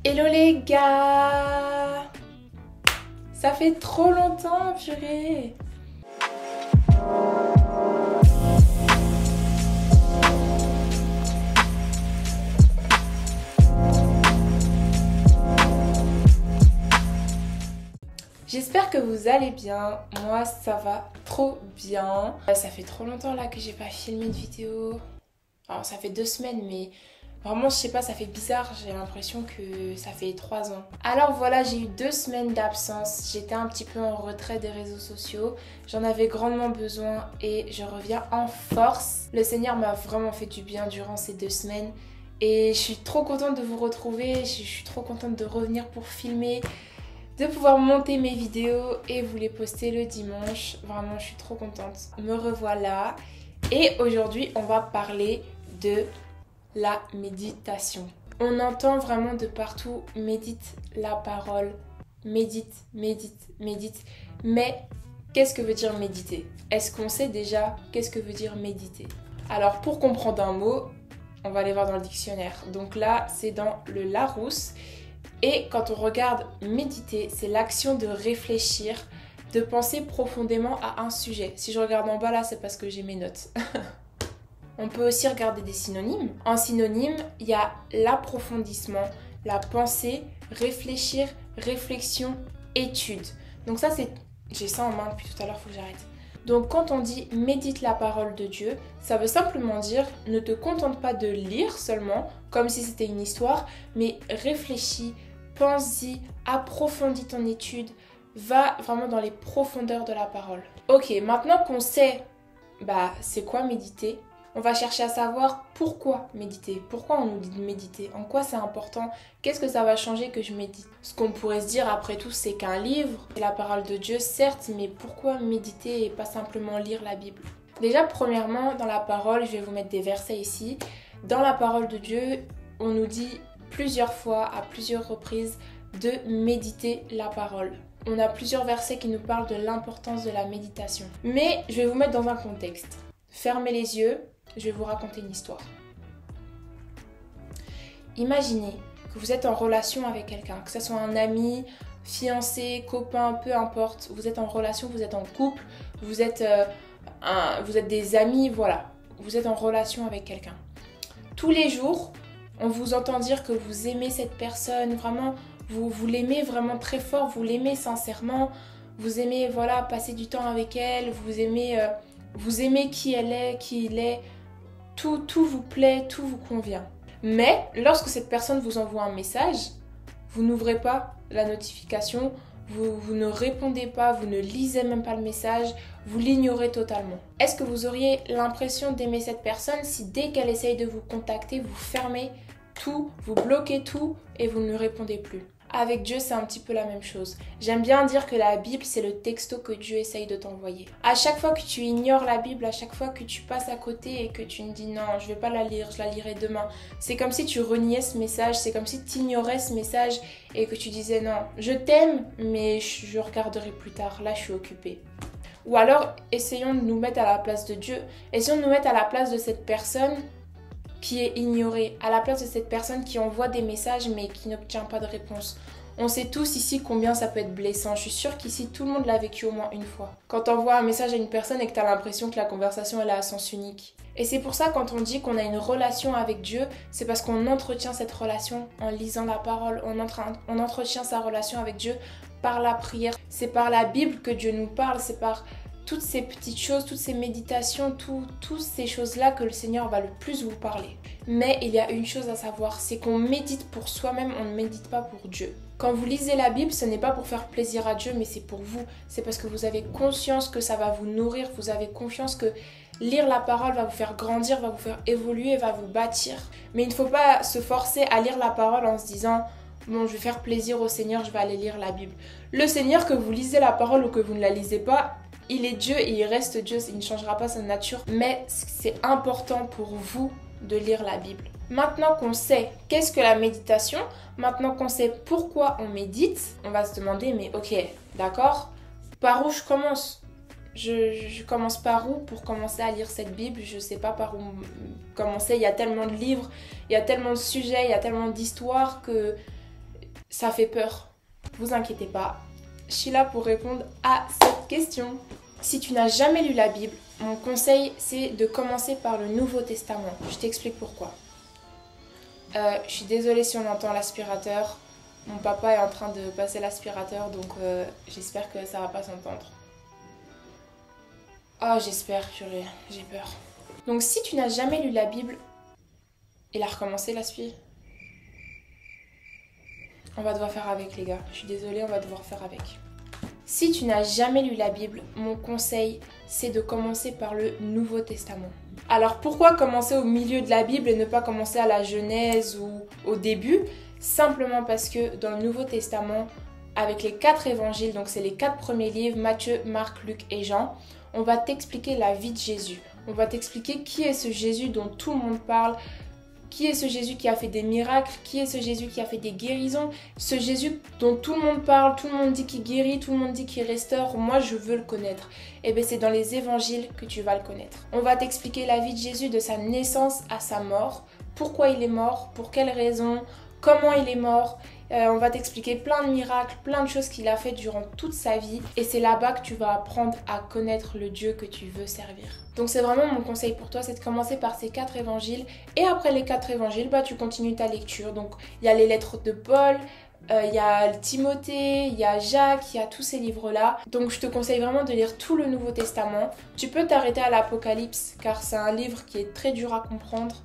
Hello les gars! Ça fait trop longtemps, purée! J'espère que vous allez bien, moi ça va trop bien. Ça fait trop longtemps là que j'ai pas filmé de vidéo. Alors ça fait 2 semaines mais vraiment je sais pas, ça fait bizarre, j'ai l'impression que ça fait 3 ans. Alors voilà, j'ai eu 2 semaines d'absence, j'étais un petit peu en retrait des réseaux sociaux. J'en avais grandement besoin et je reviens en force. Le Seigneur m'a vraiment fait du bien durant ces 2 semaines. Et je suis trop contente de vous retrouver, je suis trop contente de revenir pour filmer, de pouvoir monter mes vidéos et vous les poster le dimanche. Vraiment, je suis trop contente. Me revoilà. Et aujourd'hui, on va parler de la méditation. On entend vraiment de partout, médite la parole, médite, médite, médite. Mais qu'est-ce que veut dire méditer? Est-ce qu'on sait déjà qu'est-ce que veut dire méditer? Alors, pour comprendre un mot, on va aller voir dans le dictionnaire. Donc là, c'est dans le Larousse. Et quand on regarde méditer, c'est l'action de réfléchir, de penser profondément à un sujet. Si je regarde en bas là, c'est parce que j'ai mes notes. On peut aussi regarder des synonymes. En synonyme, il y a l'approfondissement, la pensée, réfléchir, réflexion, étude. Donc ça, c'est... J'ai ça en main depuis tout à l'heure, faut que j'arrête. Donc quand on dit médite la parole de Dieu, ça veut simplement dire ne te contente pas de lire seulement, comme si c'était une histoire, mais réfléchis, pense-y, approfondis ton étude, va vraiment dans les profondeurs de la parole. Ok, maintenant qu'on sait c'est quoi méditer, on va chercher à savoir pourquoi méditer, pourquoi on nous dit de méditer, en quoi c'est important, qu'est-ce que ça va changer que je médite. Ce qu'on pourrait se dire après tout, c'est qu'un livre, c'est la parole de Dieu certes, mais pourquoi méditer et pas simplement lire la Bible? Déjà premièrement, dans la parole, je vais vous mettre des versets ici. Dans la parole de Dieu, on nous dit plusieurs fois, à plusieurs reprises, de méditer la parole. On a plusieurs versets qui nous parlent de l'importance de la méditation. Mais je vais vous mettre dans un contexte. Fermez les yeux. Je vais vous raconter une histoire. Imaginez que vous êtes en relation avec quelqu'un, que ce soit un ami, fiancé, copain, peu importe. Vous êtes en relation, vous êtes en couple, vous êtes des amis, voilà. Vous êtes en relation avec quelqu'un. Tous les jours, on vous entend dire que vous aimez cette personne, vraiment, vous l'aimez vraiment très fort, vous l'aimez sincèrement, vous aimez passer du temps avec elle, vous aimez qui elle est, qui il est. Tout vous plaît, tout vous convient. Mais lorsque cette personne vous envoie un message, vous n'ouvrez pas la notification, vous ne répondez pas, vous ne lisez même pas le message, vous l'ignorez totalement. Est-ce que vous auriez l'impression d'aimer cette personne si dès qu'elle essaye de vous contacter, vous fermez tout, vous bloquez tout et vous ne répondez plus? Avec Dieu, c'est un petit peu la même chose. J'aime bien dire que la Bible, c'est le texto que Dieu essaye de t'envoyer. À chaque fois que tu ignores la Bible, à chaque fois que tu passes à côté et que tu me dis non, je vais pas la lire, je la lirai demain, c'est comme si tu reniais ce message, c'est comme si tu ignorais ce message et que tu disais non, je t'aime, mais je regarderai plus tard, là je suis occupée. Ou alors, essayons de nous mettre à la place de Dieu, essayons de nous mettre à la place de cette personne qui est ignorée, à la place de cette personne qui envoie des messages mais qui n'obtient pas de réponse. On sait tous ici combien ça peut être blessant. Je suis sûre qu'ici tout le monde l'a vécu au moins une fois. Quand tu envoies un message à une personne et que tu as l'impression que la conversation elle est à sens unique. Et c'est pour ça quand on dit qu'on a une relation avec Dieu, c'est parce qu'on entretient cette relation en lisant la parole, on entretient sa relation avec Dieu par la prière. C'est par la Bible que Dieu nous parle, c'est par toutes ces petites choses, toutes ces méditations, toutes ces choses-là que le Seigneur va le plus vous parler. Mais il y a une chose à savoir, c'est qu'on médite pour soi-même, on ne médite pas pour Dieu. Quand vous lisez la Bible, ce n'est pas pour faire plaisir à Dieu, mais c'est pour vous. C'est parce que vous avez conscience que ça va vous nourrir, vous avez confiance que lire la parole va vous faire grandir, va vous faire évoluer, va vous bâtir. Mais il ne faut pas se forcer à lire la parole en se disant bon, je vais faire plaisir au Seigneur, je vais aller lire la Bible. Le Seigneur, que vous lisez la parole ou que vous ne la lisez pas, il est Dieu et il reste Dieu, il ne changera pas sa nature. Mais c'est important pour vous de lire la Bible. Maintenant qu'on sait qu'est-ce que la méditation, maintenant qu'on sait pourquoi on médite, on va se demander, mais ok, d'accord, par où je commence? Je commence par où pour commencer à lire cette Bible? Je sais pas par où commencer, il y a tellement de livres, il y a tellement de sujets, il y a tellement d'histoires que ça fait peur. Vous inquiétez pas, je suis là pour répondre à cette question. Si tu n'as jamais lu la Bible, mon conseil c'est de commencer par le Nouveau Testament. Je t'explique pourquoi. Je suis désolée si on entend l'aspirateur. Mon papa est en train de passer l'aspirateur, donc j'espère que ça va pas s'entendre. Oh, j'espère, j'ai peur. Donc si tu n'as jamais lu la Bible, il a recommencé l'aspi. On va devoir faire avec les gars. Je suis désolée, on va devoir faire avec. Si tu n'as jamais lu la Bible, mon conseil c'est de commencer par le Nouveau Testament. Alors pourquoi commencer au milieu de la Bible et ne pas commencer à la Genèse ou au début? Simplement parce que dans le Nouveau Testament, avec les 4 évangiles, donc c'est les 4 premiers livres, Matthieu, Marc, Luc et Jean, on va t'expliquer la vie de Jésus. On va t'expliquer qui est ce Jésus dont tout le monde parle, qui est ce Jésus qui a fait des miracles, qui est ce Jésus qui a fait des guérisons, ce Jésus dont tout le monde parle, tout le monde dit qu'il guérit, tout le monde dit qu'il restaure, moi je veux le connaître. Et bien c'est dans les évangiles que tu vas le connaître. On va t'expliquer la vie de Jésus de sa naissance à sa mort, pourquoi il est mort, pour quelles raisons, comment il est mort. On va t'expliquer plein de miracles, plein de choses qu'il a fait durant toute sa vie. Et c'est là-bas que tu vas apprendre à connaître le Dieu que tu veux servir. Donc c'est vraiment mon conseil pour toi, c'est de commencer par ces 4 évangiles. Et après les 4 évangiles, tu continues ta lecture. Donc il y a les lettres de Paul, il y a Timothée, il y a Jacques, il y a tous ces livres-là. Donc je te conseille vraiment de lire tout le Nouveau Testament. Tu peux t'arrêter à l'Apocalypse, car c'est un livre qui est très dur à comprendre.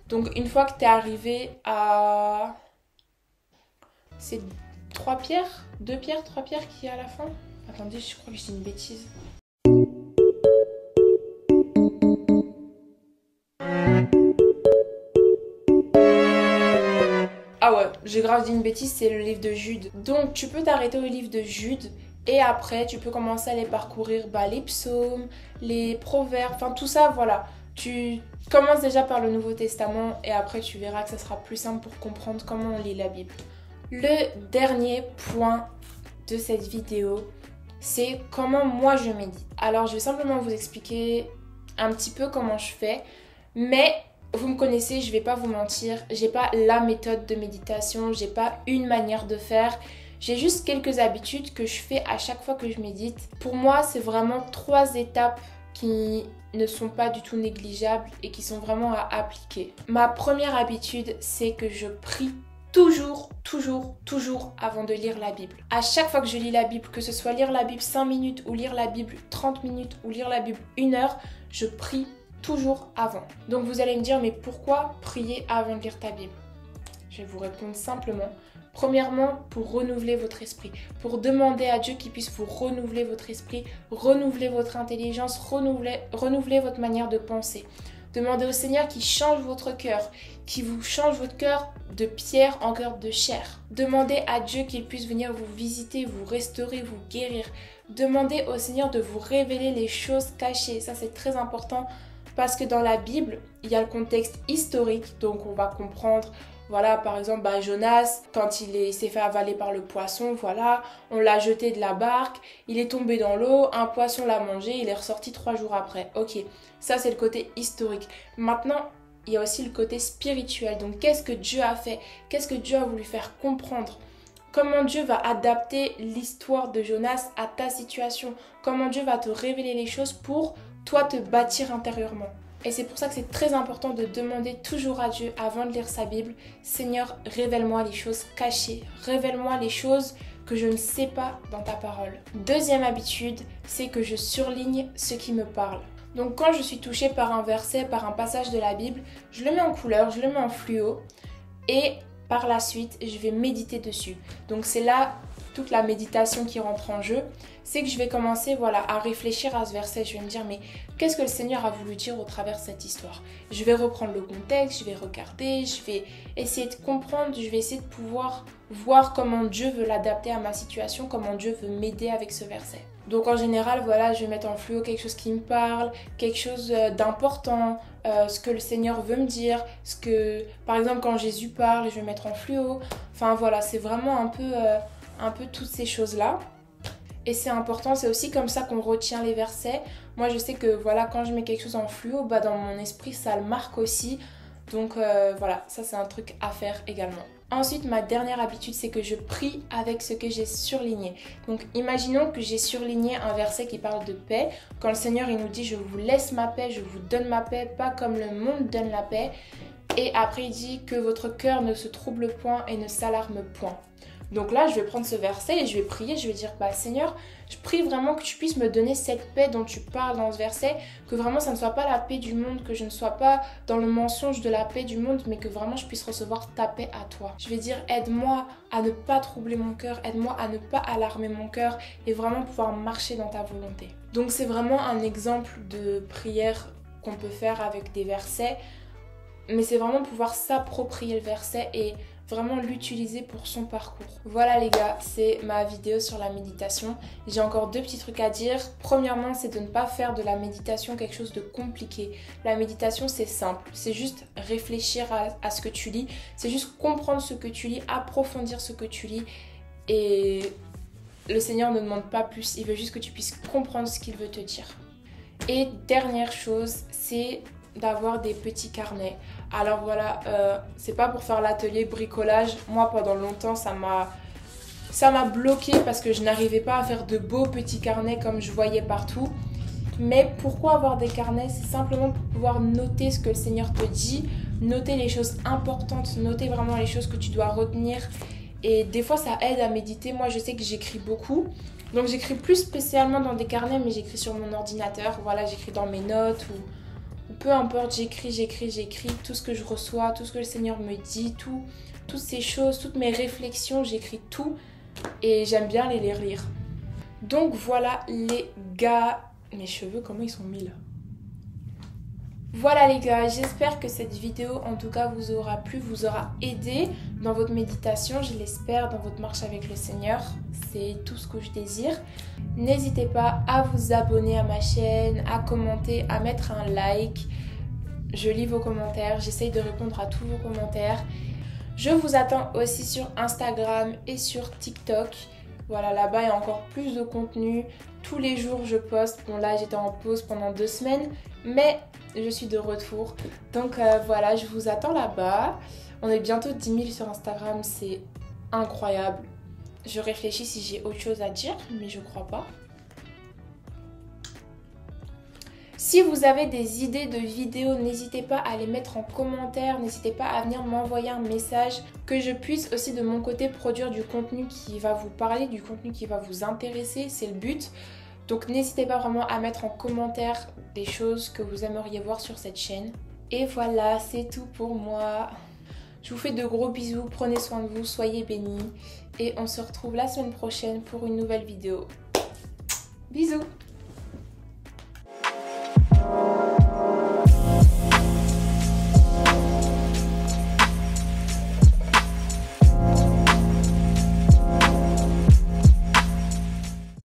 Donc une fois que tu es arrivé à... C'est 3 pierres, 2 pierres, 3 pierres qui est à la fin. Attendez, je crois que je dis une bêtise. Ah ouais, j'ai grave dit une bêtise, c'est le livre de Jude. Donc tu peux t'arrêter au livre de Jude et après tu peux commencer à aller parcourir les psaumes, les proverbes, enfin tout ça, voilà. Tu commences déjà par le Nouveau Testament et après tu verras que ça sera plus simple pour comprendre comment on lit la Bible. Le dernier point de cette vidéo, c'est comment moi je médite. Alors je vais simplement vous expliquer un petit peu comment je fais, mais vous me connaissez, je vais pas vous mentir, j'ai pas la méthode de méditation, j'ai pas une manière de faire, j'ai juste quelques habitudes que je fais à chaque fois que je médite. Pour moi, c'est vraiment 3 étapes qui ne sont pas du tout négligeables et qui sont vraiment à appliquer. Ma première habitude, c'est que je prie toujours avant de lire la Bible. À chaque fois que je lis la Bible, que ce soit lire la Bible 5 minutes ou lire la Bible 30 minutes ou lire la Bible 1 heure, je prie toujours avant. Donc vous allez me dire, mais pourquoi prier avant de lire ta Bible? Je vais vous répondre simplement. Premièrement, pour renouveler votre esprit, pour demander à Dieu qu'il puisse vous renouveler votre esprit, renouveler votre intelligence, renouveler votre manière de penser. Demandez au Seigneur qu'il change votre cœur, qu'il vous change votre cœur de pierre en cœur de chair. Demandez à Dieu qu'il puisse venir vous visiter, vous restaurer, vous guérir. Demandez au Seigneur de vous révéler les choses cachées. Ça, c'est très important parce que dans la Bible, il y a le contexte historique. Donc, on va comprendre, voilà, par exemple, Jonas, quand il s'est fait avaler par le poisson, voilà, on l'a jeté de la barque, il est tombé dans l'eau, un poisson l'a mangé, il est ressorti 3 jours après. Ok, ça c'est le côté historique. Maintenant, il y a aussi le côté spirituel. Donc, qu'est-ce que Dieu a fait? Qu'est-ce que Dieu a voulu faire comprendre? Comment Dieu va adapter l'histoire de Jonas à ta situation? Comment Dieu va te révéler les choses pour toi te bâtir intérieurement? Et c'est pour ça que c'est très important de demander toujours à Dieu avant de lire sa Bible, Seigneur, révèle-moi les choses cachées, révèle-moi les choses que je ne sais pas dans ta parole. Deuxième habitude, c'est que je surligne ce qui me parle. Donc quand je suis touchée par un verset, par un passage de la Bible, je le mets en couleur, je le mets en fluo et par la suite, je vais méditer dessus. Donc c'est là toute la méditation qui rentre en jeu, c'est que je vais commencer à réfléchir à ce verset. Je vais me dire, mais qu'est-ce que le Seigneur a voulu dire au travers de cette histoire? Je vais reprendre le contexte, je vais regarder, je vais essayer de comprendre, je vais essayer de pouvoir voir comment Dieu veut l'adapter à ma situation, comment Dieu veut m'aider avec ce verset. Donc en général, je vais mettre en fluo quelque chose qui me parle, quelque chose d'important, ce que le Seigneur veut me dire, par exemple quand Jésus parle, je vais mettre en fluo. Enfin voilà, c'est vraiment un peu toutes ces choses-là. Et c'est important, c'est aussi comme ça qu'on retient les versets. Moi je sais que quand je mets quelque chose en fluo, dans mon esprit ça le marque aussi. Donc ça c'est un truc à faire également. Ensuite, ma dernière habitude, c'est que je prie avec ce que j'ai surligné. Donc, imaginons que j'ai surligné un verset qui parle de paix. Quand le Seigneur, il nous dit « Je vous laisse ma paix, je vous donne ma paix, pas comme le monde donne la paix. » Et après, il dit que votre cœur ne se trouble point et ne s'alarme point. Donc là, je vais prendre ce verset et je vais prier, je vais dire « Seigneur, je prie vraiment que tu puisses me donner cette paix dont tu parles dans ce verset, que vraiment ça ne soit pas la paix du monde, que je ne sois pas dans le mensonge de la paix du monde, mais que vraiment je puisse recevoir ta paix à toi. » Je vais dire « Aide-moi à ne pas troubler mon cœur, aide-moi à ne pas alarmer mon cœur et vraiment pouvoir marcher dans ta volonté. » Donc c'est vraiment un exemple de prière qu'on peut faire avec des versets, mais c'est vraiment pouvoir s'approprier le verset et vraiment l'utiliser pour son parcours. Voilà les gars, c'est ma vidéo sur la méditation. J'ai encore 2 petits trucs à dire. Premièrement, c'est de ne pas faire de la méditation quelque chose de compliqué. La méditation, c'est simple. C'est juste réfléchir à ce que tu lis. C'est juste comprendre ce que tu lis, approfondir ce que tu lis. Et le Seigneur ne demande pas plus. Il veut juste que tu puisses comprendre ce qu'il veut te dire. Et dernière chose, c'est d'avoir des petits carnets. Alors voilà, c'est pas pour faire l'atelier bricolage. Moi, pendant longtemps, ça m'a bloqué parce que je n'arrivais pas à faire de beaux petits carnets comme je voyais partout. Mais pourquoi avoir des carnets? C'est simplement pour pouvoir noter ce que le Seigneur te dit, noter les choses importantes, noter vraiment les choses que tu dois retenir. Et des fois, ça aide à méditer. Moi, je sais que j'écris beaucoup. Donc, j'écris plus spécialement dans des carnets, mais j'écris sur mon ordinateur. Voilà, j'écris dans mes notes ou peu importe, j'écris tout ce que je reçois, tout ce que le Seigneur me dit, toutes ces choses, toutes mes réflexions, j'écris tout et j'aime bien les lire. Donc voilà les gars, mes cheveux comment ils sont mis là? Voilà les gars, j'espère que cette vidéo en tout cas vous aura plu, vous aura aidé dans votre méditation, je l'espère, dans votre marche avec le Seigneur. C'est tout ce que je désire. N'hésitez pas à vous abonner à ma chaîne, à commenter, à mettre un like. Je lis vos commentaires, j'essaye de répondre à tous vos commentaires. Je vous attends aussi sur Instagram et sur TikTok. Voilà, là-bas il y a encore plus de contenu. Tous les jours je poste. Bon là j'étais en pause pendant 2 semaines, mais je suis de retour. Donc voilà, je vous attends là-bas. On est bientôt 10 000 sur Instagram, c'est incroyable. Je réfléchis si j'ai autre chose à dire, mais je crois pas. Si vous avez des idées de vidéos, n'hésitez pas à les mettre en commentaire, n'hésitez pas à venir m'envoyer un message, que je puisse aussi de mon côté produire du contenu qui va vous parler, du contenu qui va vous intéresser, c'est le but. Donc n'hésitez pas vraiment à mettre en commentaire des choses que vous aimeriez voir sur cette chaîne. Et voilà, c'est tout pour moi. Je vous fais de gros bisous, prenez soin de vous, soyez bénis. Et on se retrouve la semaine prochaine pour une nouvelle vidéo. Bisous!